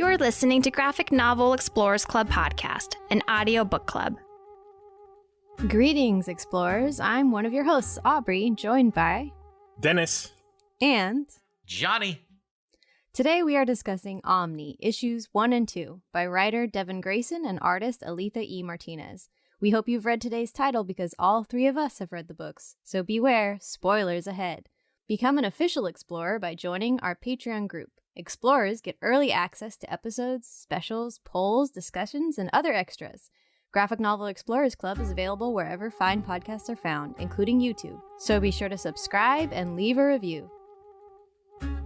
You're listening to Graphic Novel Explorers Club podcast, an audio book club. Greetings, explorers. I'm one of your hosts, Aubrey, joined by Dennis and Johnny. Today we are discussing Omni, issues 1 and 2, by writer Devin Grayson and artist Alitha E. Martinez. We hope you've read today's title because all three of us have read the books, so beware, spoilers ahead. Become an official explorer by joining our Patreon group. Explorers get early access to episodes, specials, polls, discussions, and other extras. Graphic Novel Explorers Club is available wherever fine podcasts are found, including YouTube, so be sure to subscribe and leave a review.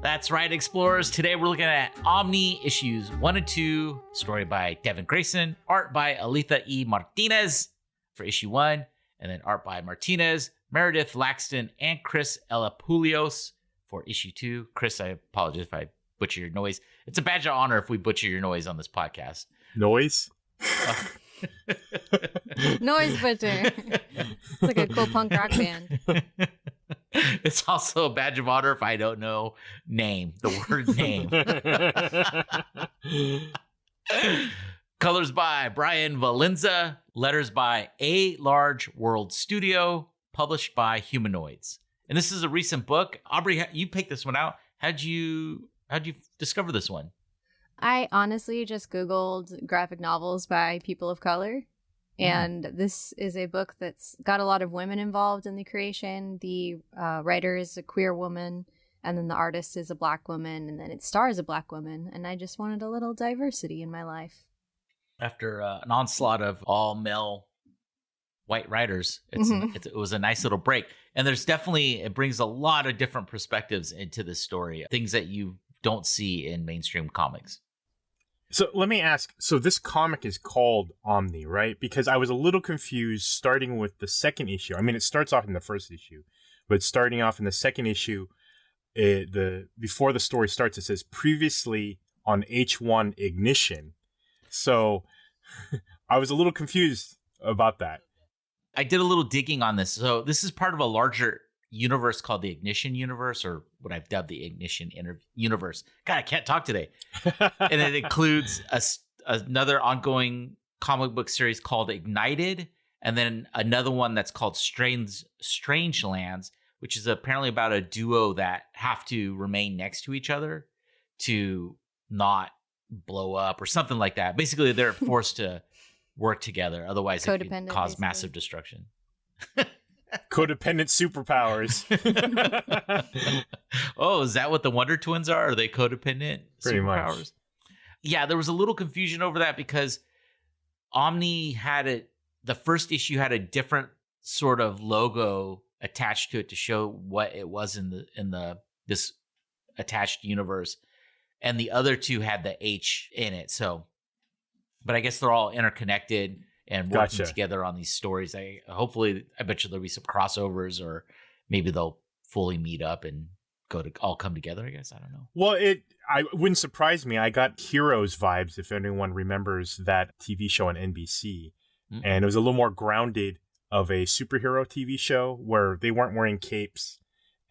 That's right, explorers. Today we're looking at Omni issues 1 and 2, story by Devin Grayson, art by Alitha E. Martinez for issue 1, and then art by Martinez, Meredith Laxton, and Chris Elapoulios for issue 2. Chris, I apologize if I butcher your noise. It's a badge of honor if we butcher your noise on this podcast. Noise? Noise butcher. It's like a cool punk rock band. It's also a badge of honor if I don't know the word name. Colors by Brian Valenza. Letters by A Large World Studio. Published by Humanoids. And this is a recent book. Aubrey, you picked this one out. How'd you discover this one? I honestly just Googled graphic novels by people of color. And this is a book that's got a lot of women involved in the creation. The writer is a queer woman, and then the artist is a black woman, and then it stars a black woman. And I just wanted a little diversity in my life. After an onslaught of all male white writers, it was a nice little break. And it brings a lot of different perspectives into this story, things that you don't see in mainstream comics. So let me ask, so this comic is called Omni, right? Because I was a little confused starting with the second issue. I mean, it starts off in the first issue, but starting off in the second issue, before the story starts, it says previously on H1 Ignition. So I was a little confused about that. I did a little digging on this. So this is part of a larger universe called the Ignition Universe, or what I've dubbed the Ignition Universe. God, I can't talk today. And it includes another ongoing comic book series called Ignited, and then another one that's called Strange Lands, which is apparently about a duo that have to remain next to each other to not blow up or something like that. Basically, they're forced to work together. Otherwise, it could cause massive destruction. Codependent superpowers. Oh, is that what the Wonder Twins are? Are they codependent Pretty superpowers? much. Yeah, there was a little confusion over that because Omni the first issue had a different sort of logo attached to it to show what it was in this attached universe, and the other two had the H in it. So, but I guess they're all interconnected and working together on these stories. I bet you there'll be some crossovers, or maybe they'll fully meet up and all come together, I guess. I don't know. Well, it wouldn't surprise me. I got Heroes vibes, if anyone remembers that TV show on NBC. Mm-hmm. And it was a little more grounded of a superhero TV show where they weren't wearing capes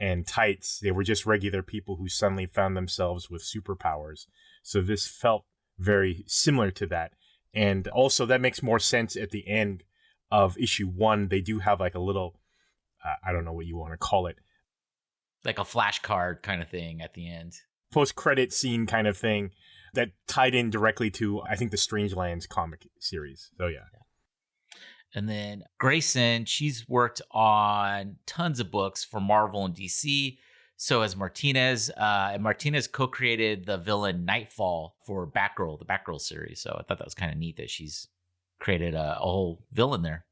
and tights. They were just regular people who suddenly found themselves with superpowers. So this felt very similar to that. And also that makes more sense at the end of issue 1. They do have like a little, I don't know what you want to call it. Like a flashcard kind of thing at the end. Post-credit scene kind of thing that tied in directly to, I think, the Strangelands comic series. So, yeah. And then Grayson, she's worked on tons of books for Marvel and DC. So has Martinez. And Martinez co-created the villain Nightfall for Batgirl, the Batgirl series. So I thought that was kind of neat that she's created a whole villain there.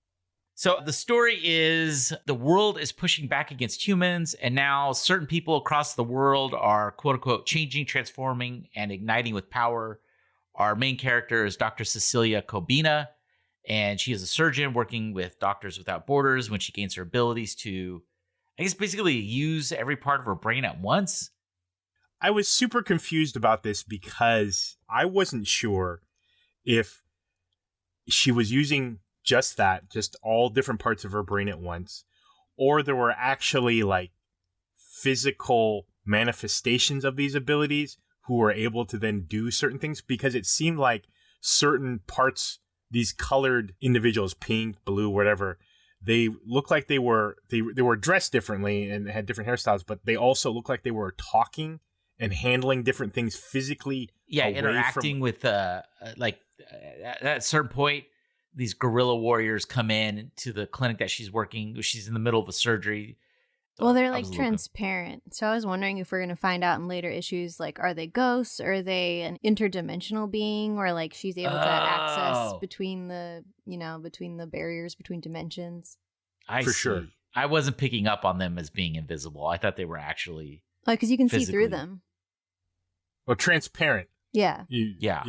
So the story is the world is pushing back against humans, and now certain people across the world are quote unquote changing, transforming, and igniting with power. Our main character is Dr. Cecelia Cobbina, and she is a surgeon working with Doctors Without Borders when she gains her abilities to, I guess, basically use every part of her brain at once. I was super confused about this because I wasn't sure if she was using just all different parts of her brain at once, or there were actually like physical manifestations of these abilities who were able to then do certain things, because it seemed like certain parts, these colored individuals, pink, blue, whatever, they looked like they were dressed differently and had different hairstyles, but they also looked like they were talking and handling different things physically. Yeah, interacting with at a certain point, these guerrilla warriors come in to the clinic that she's working. She's in the middle of a surgery. Well, they're like transparent. So I was wondering if we're going to find out in later issues, like, are they ghosts? Or are they an interdimensional being? Or like she's able to access between the barriers between dimensions? For sure. I wasn't picking up on them as being invisible. I thought they were actually because you can see physically through them. Well, transparent. Yeah. Yeah.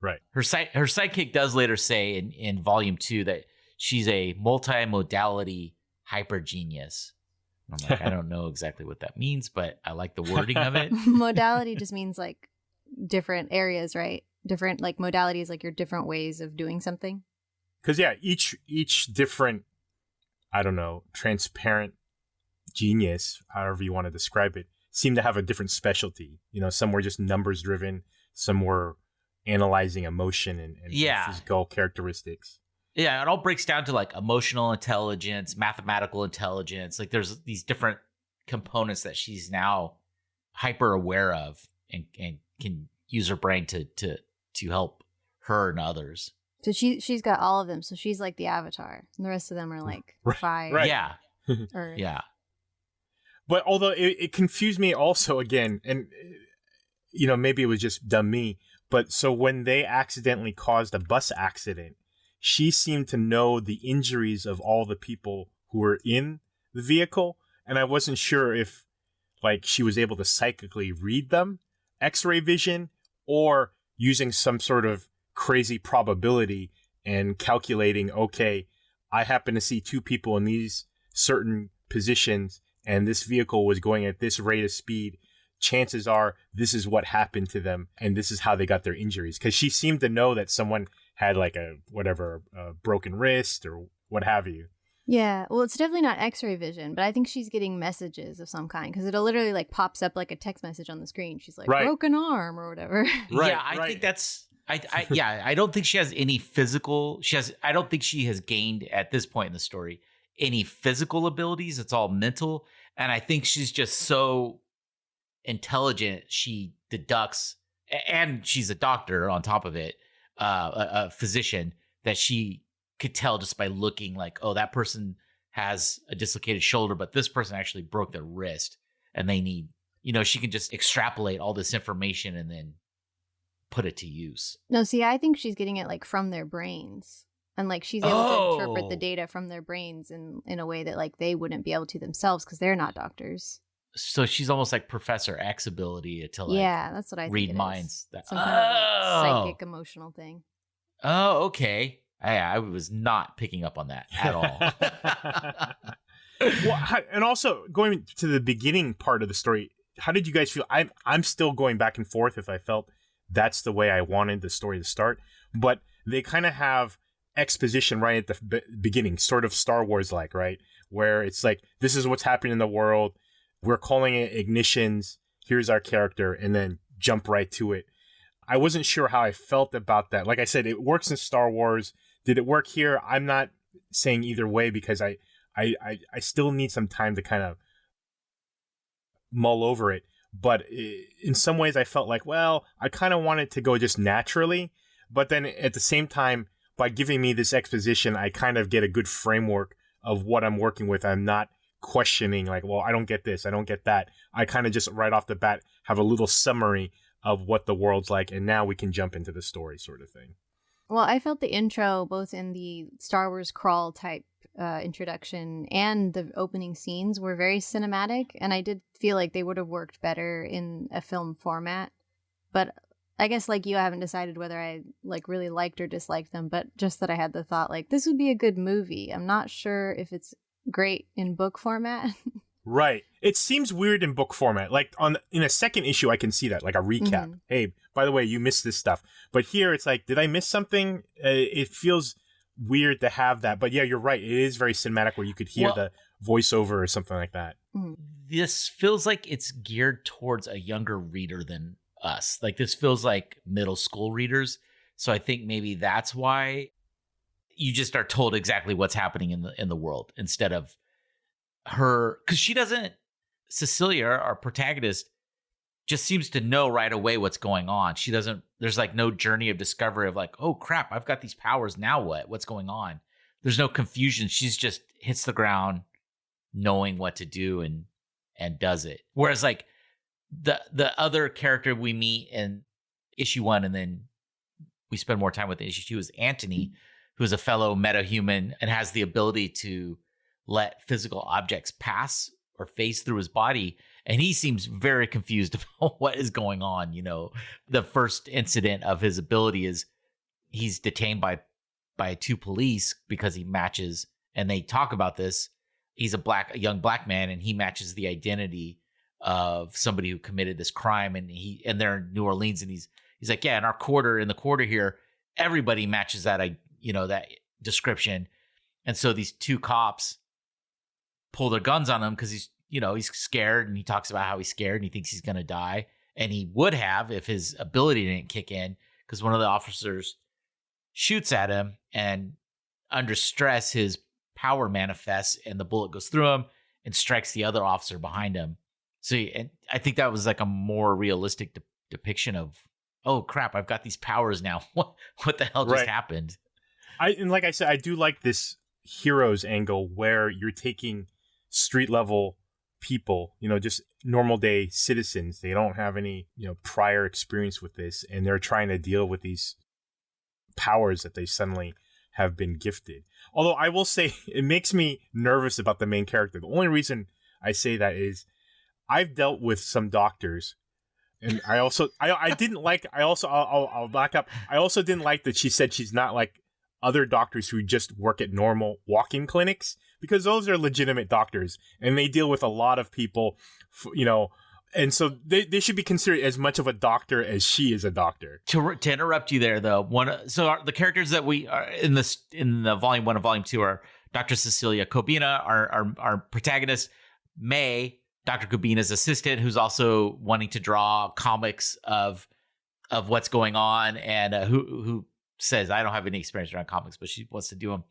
Right. Her sidekick does later say in volume 2 that she's a multi-modality hyper genius. I'm like, I don't know exactly what that means, but I like the wording of it. Modality just means like different areas, right? Different like modalities, like your different ways of doing something. Because each different, I don't know, transparent genius, however you want to describe it, seemed to have a different specialty. You know, some were just numbers driven, some were analyzing emotion and physical characteristics. Yeah, it all breaks down to like emotional intelligence, mathematical intelligence. Like there's these different components that she's now hyper aware of and can use her brain to help her and others. So she's got all of them. So she's like the Avatar, and the rest of them are like five. Right. Yeah. Or, yeah. But although it confused me also again, and you know, maybe it was just dumb me, but so when they accidentally caused a bus accident, she seemed to know the injuries of all the people who were in the vehicle, and I wasn't sure if like she was able to psychically read them, X-ray vision, or using some sort of crazy probability and calculating, okay, I happen to see 2 people in these certain positions and this vehicle was going at this rate of speed. Chances are this is what happened to them and this is how they got their injuries. Because she seemed to know that someone had like a broken wrist or what have you. Yeah, well, it's definitely not X-ray vision, but I think she's getting messages of some kind because it'll literally like pops up like a text message on the screen. She's like, broken arm or whatever. Right, yeah, I think that's I don't think she has any physical. I don't think she has gained at this point in the story any physical abilities. It's all mental, and I think she's just so intelligent. She deducts, and she's a doctor on top of it, a physician, that she could tell just by looking like, oh, that person has a dislocated shoulder, but this person actually broke their wrist, and they need, she can just extrapolate all this information and then put it to use. No, see, I think she's getting it like from their brains, and like she's able to interpret the data from their brains in a way that like they wouldn't be able to themselves because they're not doctors. So she's almost like Professor X ability to like that's what I think read minds. Some kind of like psychic emotional thing. Oh, okay. I was not picking up on that at all. Well, and also going to the beginning part of the story, how did you guys feel? I'm still going back and forth if I felt that's the way I wanted the story to start, but they kind of have exposition right at the beginning, sort of Star Wars like, right? Where it's like, this is what's happening in the world. We're calling it ignitions. Here's our character, and then jump right to it. I wasn't sure how I felt about that. Like I said, it works in Star Wars. Did it work here? I'm not saying either way because I still need some time to kind of mull over it. But in some ways, I felt like, well, I kind of wanted to go just naturally. But then at the same time, by giving me this exposition, I kind of get a good framework of what I'm working with. I'm not questioning like, well, I don't get this, I don't get that. I kind of just right off the bat have a little summary of what the world's like, and now we can jump into the story sort of thing. Well, I felt the intro, both in the Star Wars crawl type introduction and the opening scenes, were very cinematic, and I did feel like they would have worked better in a film format. But I guess like you, I haven't decided whether I like really liked or disliked them, but just that I had the thought like this would be a good movie. I'm not sure if it's great in book format. Right. It seems weird in book format. Like in a second issue, I can see that, like a recap. Mm-hmm. Hey, by the way, you missed this stuff. But here it's like, did I miss something? It feels weird to have that. But yeah, you're right. It is very cinematic where you could hear the voiceover or something like that. This feels like it's geared towards a younger reader than us. Like this feels like middle school readers. So I think maybe that's why you just are told exactly what's happening in the world instead of her, because she doesn't. Cecelia, our protagonist, just seems to know right away what's going on. She doesn't. There's like no journey of discovery of like, oh crap, I've got these powers. Now what? What's going on? There's no confusion. She's just hits the ground, knowing what to do and does it. Whereas like the other character we meet in issue 1 and then we spend more time with in issue 2 is Antony, who's a fellow metahuman and has the ability to let physical objects pass or phase through his body. And he seems very confused about what is going on. You know, the first incident of his ability is he's detained by 2 police because he matches, and they talk about this. He's a young black man, and he matches the identity of somebody who committed this crime. And they're in New Orleans, and he's like, yeah, in the quarter here, everybody matches that, that description. And so these 2 cops pull their guns on him because he's scared, and he talks about how he's scared and he thinks he's going to die. And he would have if his ability didn't kick in, because one of the officers shoots at him, and under stress, his power manifests and the bullet goes through him and strikes the other officer behind him. So and I think that was like a more realistic depiction of, oh crap, I've got these powers now. What the hell just happened? And like I said, I do like this heroes angle where you're taking street level people, just normal day citizens. They don't have any, prior experience with this, and they're trying to deal with these powers that they suddenly have been gifted. Although I will say it makes me nervous about the main character. The only reason I say that is I've dealt with some doctors, and I'll back up. I also didn't like that she said she's not like other doctors who just work at normal walk-in clinics, because those are legitimate doctors and they deal with a lot of people, and so they should be considered as much of a doctor as she is a doctor. To interrupt you there, though, the characters that we are in the volume 1 and volume 2 are Dr. Cecelia Cobbina, our protagonist, May, Dr. Cobbina's assistant, who's also wanting to draw comics of what's going on, and who says, I don't have any experience around comics, but she wants to do them.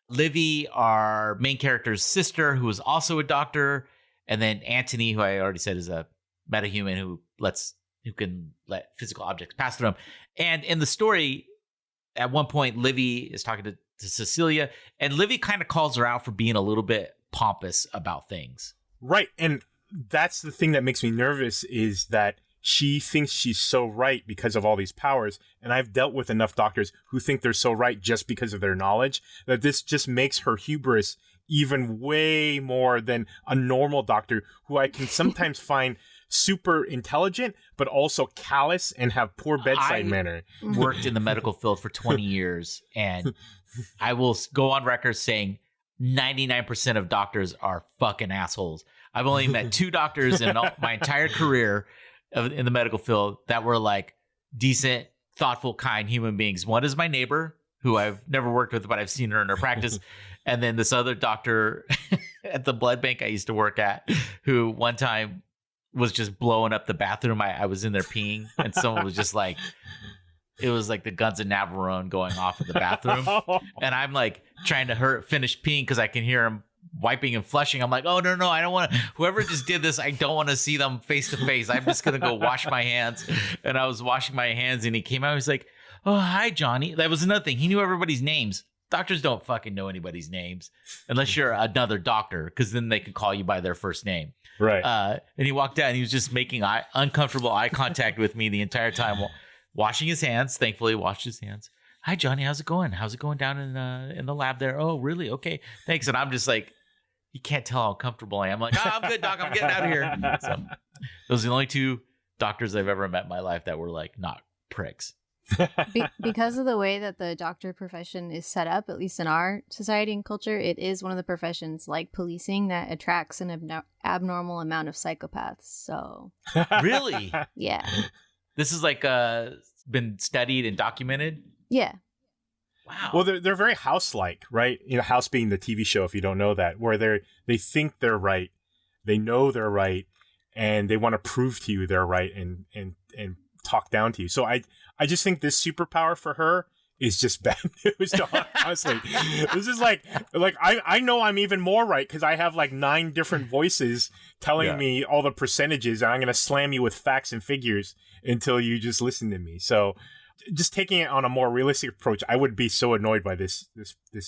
Livy, our main character's sister, who is also a doctor, and then Antony, who I already said is a metahuman who can let physical objects pass through him. And in the story, at one point, Livy is talking to Cecelia, and Livy kind of calls her out for being a little bit pompous about things. Right, and that's the thing that makes me nervous, is that she thinks she's so right because of all these powers, and I've dealt with enough doctors who think they're so right just because of their knowledge, that this just makes her hubris even way more than a normal doctor who I can sometimes find super intelligent, but also callous and have poor bedside manner. Worked in the medical field for 20 years, and I will go on record saying 99% of doctors are fucking assholes. I've only met 2 doctors in my entire career in the medical field that were like decent, thoughtful, kind human beings. One is my neighbor, who I've never worked with, but I've seen her in her practice. And then this other doctor at the blood bank I used to work at, who one time was just blowing up the bathroom. I was in there peeing, and someone was just like, it was like the Guns of Navarone going off in the bathroom. And I'm like trying to finish peeing because I can hear him wiping and flushing. I'm like, oh, no, I don't want to. Whoever just did this, I don't want to see them face to face. I'm just going to go wash my hands. And I was washing my hands, and he came out. He was like, oh, hi, Johnny. That was another thing. He knew everybody's names. Doctors don't fucking know anybody's names unless you're another doctor, because then they can call you by their first name. Right. And he walked out, and he was just making uncomfortable eye contact with me the entire time, washing his hands. Thankfully, washed his hands. Hi, Johnny. How's it going? How's it going down in the lab there? Oh, really? Okay. Thanks. And I'm just like, you can't tell how comfortable I am. I'm like, oh, I'm good, doc. I'm getting out of here. So those are the only 2 doctors I've ever met in my life that were like not pricks. Because of the way that the doctor profession is set up, at least in our society and culture, it is one of the professions like policing that attracts an abnormal amount of psychopaths. So really? Yeah. This is like been studied and documented? Yeah. Wow. Well, they're very House-like, right? House being the TV show, if you don't know that, where they think they're right, they know they're right, and they want to prove to you they're right, and talk down to you. So I just think this superpower for her is just bad news. Honestly, this is like I know I'm even more right because I have like 9 different voices telling me all the percentages, and I'm gonna slam you with facts and figures until you just listen to me. So, just taking it on a more realistic approach, I would be so annoyed by this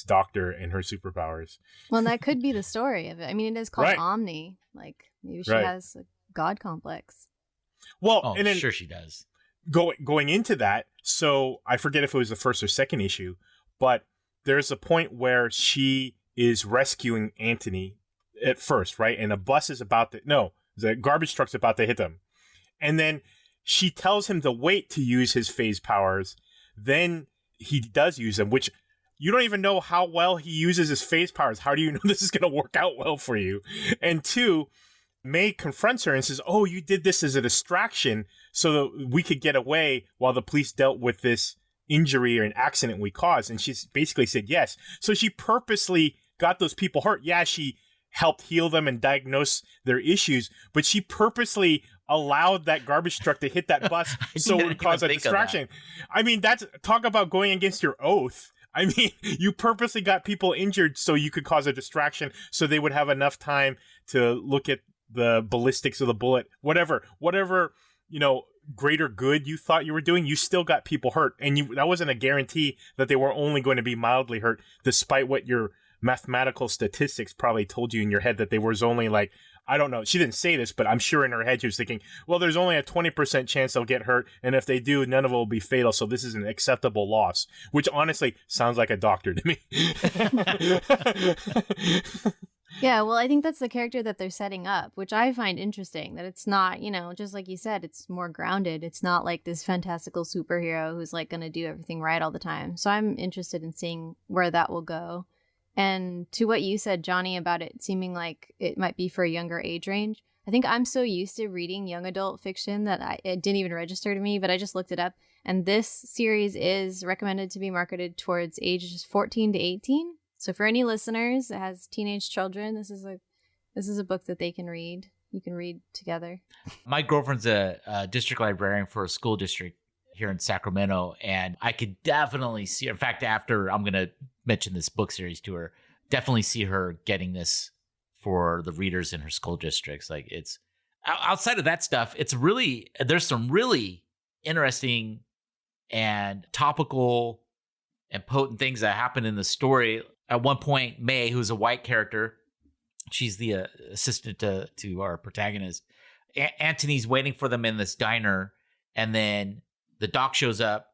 doctor and her superpowers. Well, that could be the story of it. I mean, it is called Omni. Like maybe she has a god complex. Well, and then sure she does. Going into that, so I forget if it was the first or second issue, but there's a point where she is rescuing Anthony at first, right? And a bus is the garbage truck's about to hit them. And then she tells him to wait to use his phase powers. Then he does use them, which you don't even know how well he uses his phase powers. How do you know this is going to work out well for you? And 2, May confronts her and says, "Oh, you did this as a distraction so that we could get away while the police dealt with this injury or an accident we caused." And she's basically said yes. So she purposely got those people hurt. Yeah, she helped heal them and diagnose their issues, but she purposely allowed that garbage truck to hit that bus so it would cause a distraction. I mean, that's talk about going against your oath. I mean, you purposely got people injured so you could cause a distraction so they would have enough time to look at the ballistics of the bullet, whatever, greater good you thought you were doing, you still got people hurt. And that wasn't a guarantee that they were only going to be mildly hurt, despite what your mathematical statistics probably told you in your head that they was only like, I don't know. She didn't say this, but I'm sure in her head she was thinking, well, there's only a 20% chance they'll get hurt. And if they do, none of it will be fatal. So this is an acceptable loss, which honestly sounds like a doctor to me. Yeah, well, I think that's the character that they're setting up, which I find interesting, that it's not, just like you said, it's more grounded. It's not like this fantastical superhero who's like going to do everything right all the time. So I'm interested in seeing where that will go. And to what you said, Johnny, about it seeming like it might be for a younger age range, I think I'm so used to reading young adult fiction that it didn't even register to me, but I just looked it up. And this series is recommended to be marketed towards ages 14 to 18. So for any listeners that has teenage children, this is a book that they can read. You can read together. My girlfriend's a district librarian for a school district here in Sacramento, and I could definitely see, in fact, after I'm going to mention this book series to her, definitely see her getting this for the readers in her school districts. Like, it's outside of that stuff, there's some really interesting and topical and potent things that happen in the story. At one point, May, who's a white character, she's the assistant to our protagonist. Anthony's waiting for them in this diner, and then the doc shows up,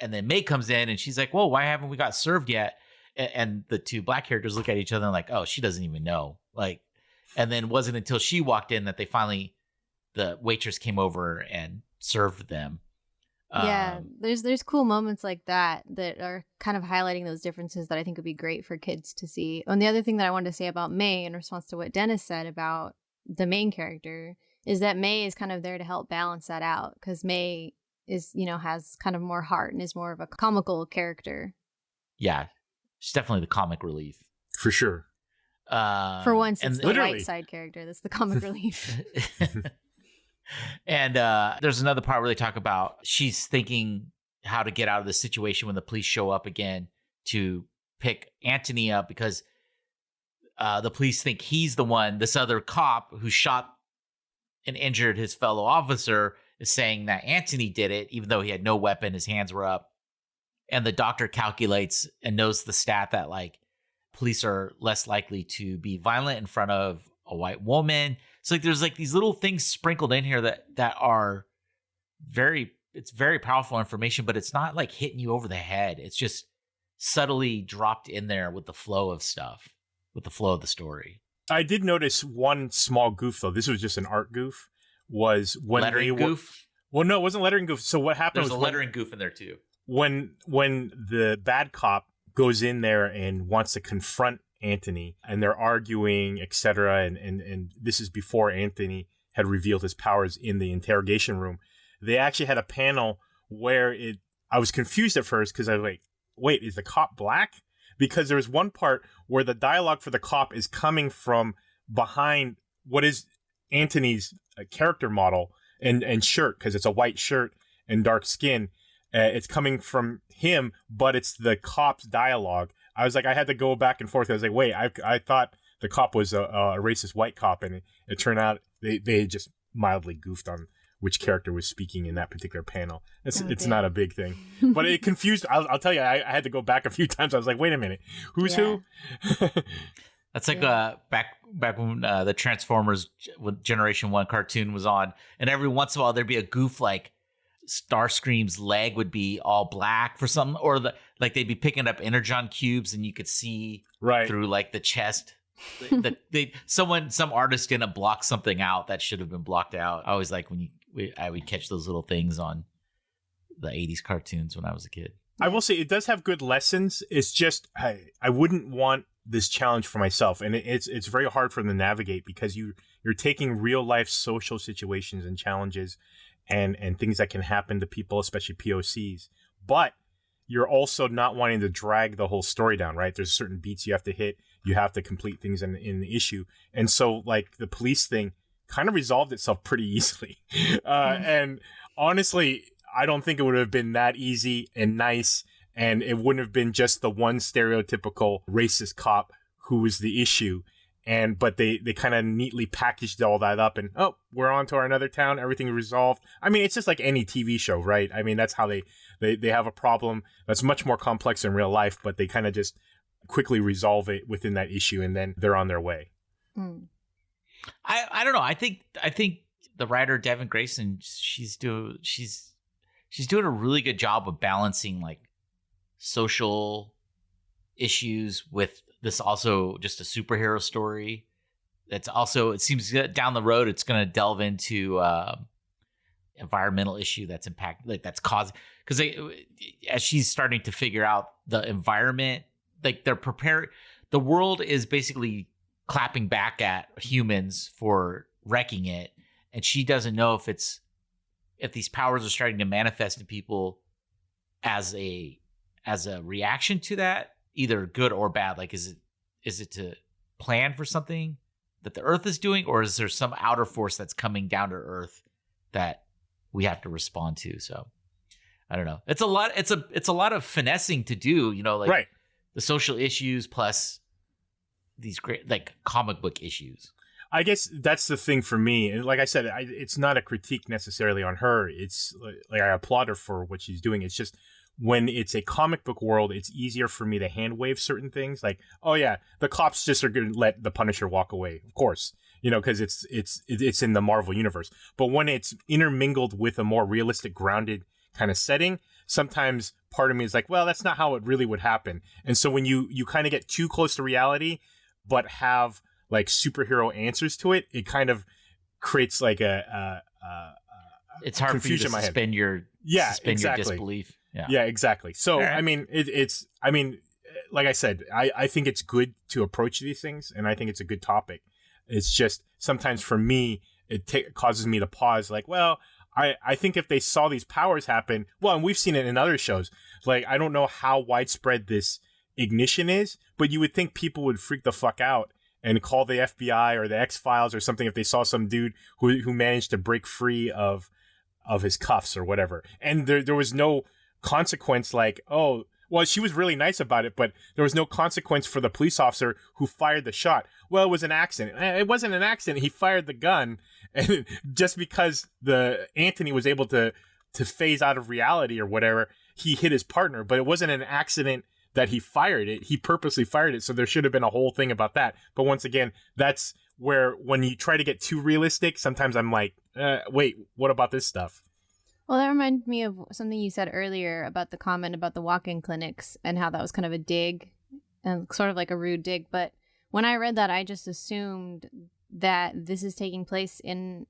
and then May comes in, and she's like, "Whoa, why haven't we got served yet?" And the 2 black characters look at each other and like, "Oh, she doesn't even know." Like, and then it wasn't until she walked in that the waitress came over and served them. Yeah, there's cool moments like that are kind of highlighting those differences that I think would be great for kids to see. And the other thing that I wanted to say about May in response to what Dennis said about the main character is that May is kind of there to help balance that out, because May is, has kind of more heart and is more of a comical character. Yeah, she's definitely the comic relief. For sure. For once, it's the literally white side character that's the comic relief. And there's another part where they talk about she's thinking how to get out of the situation when the police show up again to pick Anthony up, because the police think he's the one. This other cop who shot and injured his fellow officer is saying that Anthony did it, even though he had no weapon, his hands were up. And the doctor calculates and knows the stat that like police are less likely to be violent in front of a white woman. So like there's like these little things sprinkled in here that are it's very powerful information, but it's not like hitting you over the head. It's just subtly dropped in there with the flow of stuff, with the flow of the story. I did notice one small goof though. This was just an art goof. Was when lettering goof? Well, no, it wasn't lettering goof. So what happened? There's a lettering goof in there too. When the bad cop goes in there and wants to confront Anthony, and they're arguing, etc., and this is before Anthony had revealed his powers in the interrogation room. They actually had a panel where I was confused at first because I was like, wait, is the cop black? Because there was one part where the dialogue for the cop is coming from behind what is Anthony's character model, and shirt, because it's a white shirt and dark skin. It's coming from him, but it's the cop's dialogue. I was like, I had to go back and forth. I was like, wait, I thought the cop was a racist white cop, and it turned out they just mildly goofed on which character was speaking in that particular panel. It's not a big thing, but it confused. I'll tell you, I had to go back a few times. I was like, wait a minute, who's who? That's like back when the Transformers Generation 1 cartoon was on, and every once in a while there'd be a goof, like Starscream's leg would be all black for something, or like they'd be picking up energon cubes and you could see through like the chest. Some artist didn't block something out that should have been blocked out. I always like when I would catch those little things on the 80s cartoons when I was a kid. I will say it does have good lessons. It's just I wouldn't want this challenge for myself, and it's very hard for them to navigate, because you're taking real life social situations and challenges and things that can happen to people, especially POCs, but you're also not wanting to drag the whole story down, right? There's certain beats you have to hit. You have to complete things in the issue. And so, like, the police thing kind of resolved itself pretty easily. And honestly, I don't think it would have been that easy and nice, and it wouldn't have been just the one stereotypical racist cop who was the issue. But they kind of neatly packaged all that up, and we're on to our another town, everything resolved. I mean, it's just like any TV show, right? I mean, that's how they have a problem that's much more complex in real life, but they kind of just quickly resolve it within that issue, and then they're on their way. I don't know. I think the writer Devin Grayson, she's doing a really good job of balancing like social issues with this also just a superhero story. That's also, it seems down the road it's going to delve into environmental issue that's that's causing, because as she's starting to figure out the environment, like they're prepared, the world is basically clapping back at humans for wrecking it, and she doesn't know if these powers are starting to manifest in people as a reaction to that, either good or bad. Like, is it to plan for something that the Earth is doing, or is there some outer force that's coming down to Earth that we have to respond to? So I don't know. It's a lot of finessing to do, like the social issues plus these great like comic book issues. I guess that's the thing for me. And like I said, it's not a critique necessarily on her. It's like I applaud her for what she's doing. It's just, when it's a comic book world, it's easier for me to hand wave certain things. Like, oh yeah, the cops just are going to let the Punisher walk away, of course, because it's in the Marvel universe. But when it's intermingled with a more realistic, grounded kind of setting, sometimes part of me is like, well, that's not how it really would happen. And so when you kind of get too close to reality, but have like superhero answers to it, it kind of creates like it's hard for you to suspend your disbelief. Yeah, exactly. So, right. I mean, like I said, I think it's good to approach these things, and I think it's a good topic. It's just sometimes for me, it causes me to pause. Like, well, I think if they saw these powers happen, well, and we've seen it in other shows. Like, I don't know how widespread this ignition is, but you would think people would freak the fuck out and call the FBI or the X-Files or something if they saw some dude who managed to break free of his cuffs or whatever. And there was no consequence, like, oh, well, she was really nice about it, but there was no consequence for the police officer who fired the shot. Well, it was an accident. It wasn't an accident. He fired the gun, and just because Anthony was able to phase out of reality or whatever, he hit his partner, but it wasn't an accident that he fired it. He purposely fired it, so there should have been a whole thing about that. But once again, that's where when you try to get too realistic, sometimes I'm like, wait, what about this stuff? Well, that reminded me of something you said earlier about the comment about the walk-in clinics and how that was kind of a dig and sort of like a rude dig. But when I read that, I just assumed that this is taking place in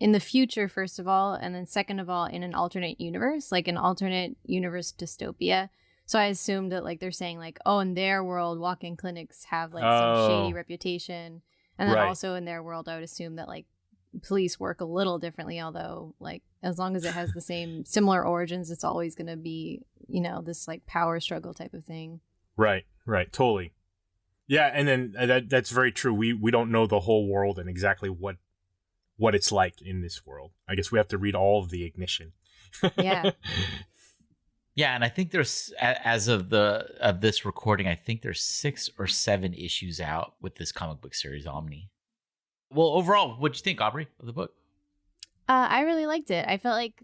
the future, first of all, and then second of all, in an alternate universe, like an alternate universe dystopia. So I assumed that like they're saying like, oh, in their world, walk-in clinics have like some shady reputation. And then also in their world, I would assume that like police work a little differently, although like as long as it has the same similar origins, it's always going to be, this like power struggle type of thing. Right, totally. Yeah, and then that's very true. We don't know the whole world and exactly what what it's like in this world. I guess we have to read all of the Ignition. Yeah. Yeah, and I think there's, as of this recording, I think there's 6 or 7 issues out with this comic book series, Omni. Well, overall, what'd you think, Aubrey, of the book? I really liked it. I felt like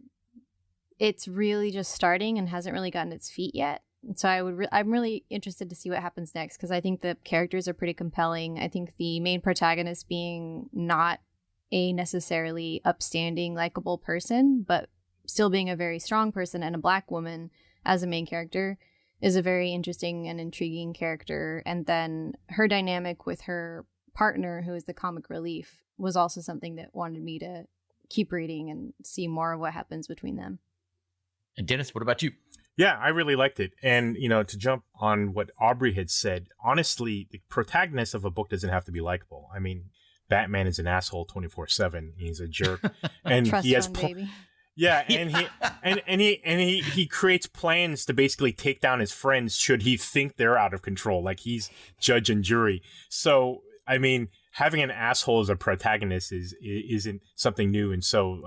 it's really just starting and hasn't really gotten its feet yet. So I'm really interested to see what happens next, because I think the characters are pretty compelling. I think the main protagonist being not a necessarily upstanding, likable person, but still being a very strong person and a Black woman as a main character is a very interesting and intriguing character. And then her dynamic with her partner, who is the comic relief, was also something that wanted me to keep reading and see more of what happens between them. And Dennis, what about you? Yeah, I really liked it. And, to jump on what Aubrey had said, honestly, the protagonist of a book doesn't have to be likable. I mean, Batman is an asshole 24/7. He's a jerk. And Trust he has fund, baby. Yeah, and he creates plans to basically take down his friends should he think they're out of control. Like, he's judge and jury. So, I mean, having an asshole as a protagonist isn't something new. And so,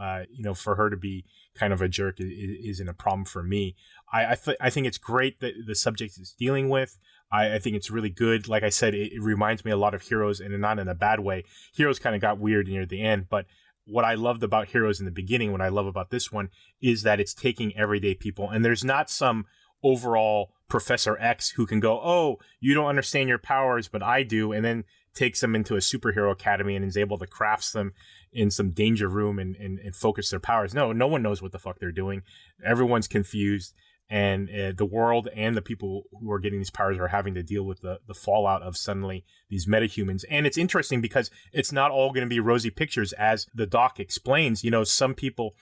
for her to be kind of a jerk isn't a problem for me. I think it's great that the subject is dealing with. I think it's really good. Like I said, it reminds me a lot of Heroes, and not in a bad way. Heroes kind of got weird near the end, but what I loved about Heroes in the beginning, what I love about this one, is that it's taking everyday people, and there's not some overall Professor X who can go, oh, you don't understand your powers, but I do, and then takes them into a superhero academy and is able to craft them in some danger room and focus their powers. No one knows what the fuck they're doing. Everyone's confused, and the world and the people who are getting these powers are having to deal with the fallout of suddenly these metahumans. And it's interesting because it's not all going to be rosy pictures, as the doc explains. Some people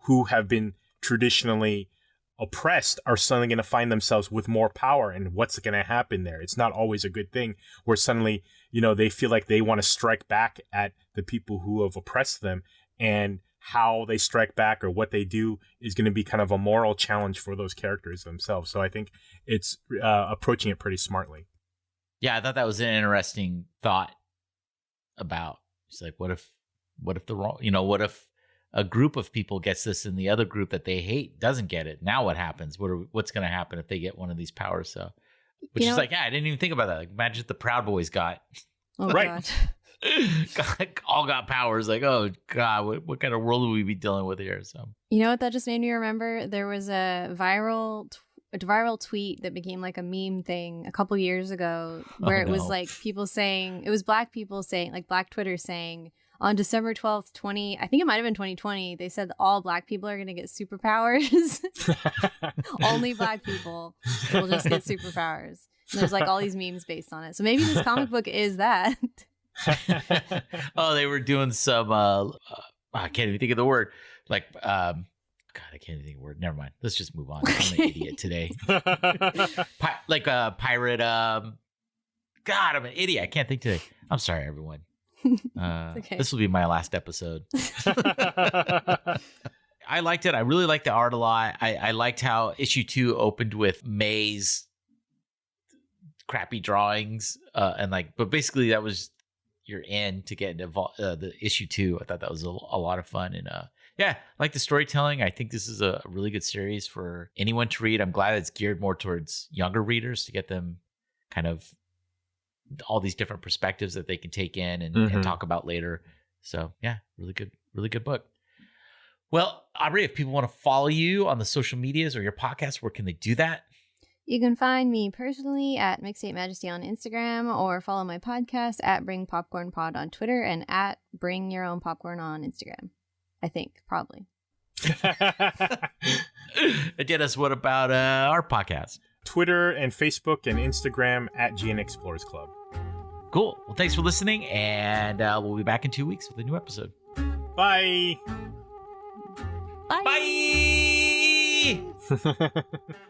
who have been traditionally oppressed are suddenly going to find themselves with more power, and what's going to happen there? It's not always a good thing, where suddenly, they feel like they want to strike back at the people who have oppressed them, and how they strike back or what they do is going to be kind of a moral challenge for those characters themselves. So I think it's approaching it pretty smartly. Yeah, I thought that was an interesting thought about, it's like, what if the wrong, what if a group of people gets this and the other group that they hate doesn't get it? Now what happens? What's going to happen if they get one of these powers? So, which is like, yeah, I didn't even think about that. Like, imagine if the Proud Boys got, Oh, right. God. all got powers. Like, oh God, what kind of world would we be dealing with here? So, You know what that just made me remember? There was a viral tweet that became like a meme thing a couple years ago, where it was like people saying, it was Black people saying, like Black Twitter saying, on December 12th, I think it might have been 2020, they said all Black people are going to get superpowers. Only Black people will just get superpowers. And there's like all these memes based on it. So maybe this comic book is that. Oh, they were doing some I can't even think of the word, like God, I can't even think of the word. Never mind, let's just move on. I'm an idiot today. Pirate God, I'm an idiot. I can't think today. I'm sorry, everyone. Okay. This will be my last episode. I liked it. I really liked the art a lot. I liked how issue 2 opened with May's crappy drawings, but basically that was your end to get into the issue 2. I thought that was a lot of fun, and yeah, I like the storytelling. I think this is a really good series for anyone to read. I'm glad it's geared more towards younger readers to get them kind of all these different perspectives that they can take in and talk about later. So yeah, really good book. Well, Aubrey, if people want to follow you on the social medias or your podcast, where can they do that? You can find me personally at Mixtape Majesty on Instagram, or follow my podcast at Bring Popcorn Pod on Twitter, and at Bring Your Own Popcorn on Instagram. I think, probably. Dennis, what about our podcast? Twitter and Facebook and Instagram at GN Explorers Club. Cool. Well, thanks for listening, and we'll be back in 2 weeks with a new episode. Bye. Bye. Bye.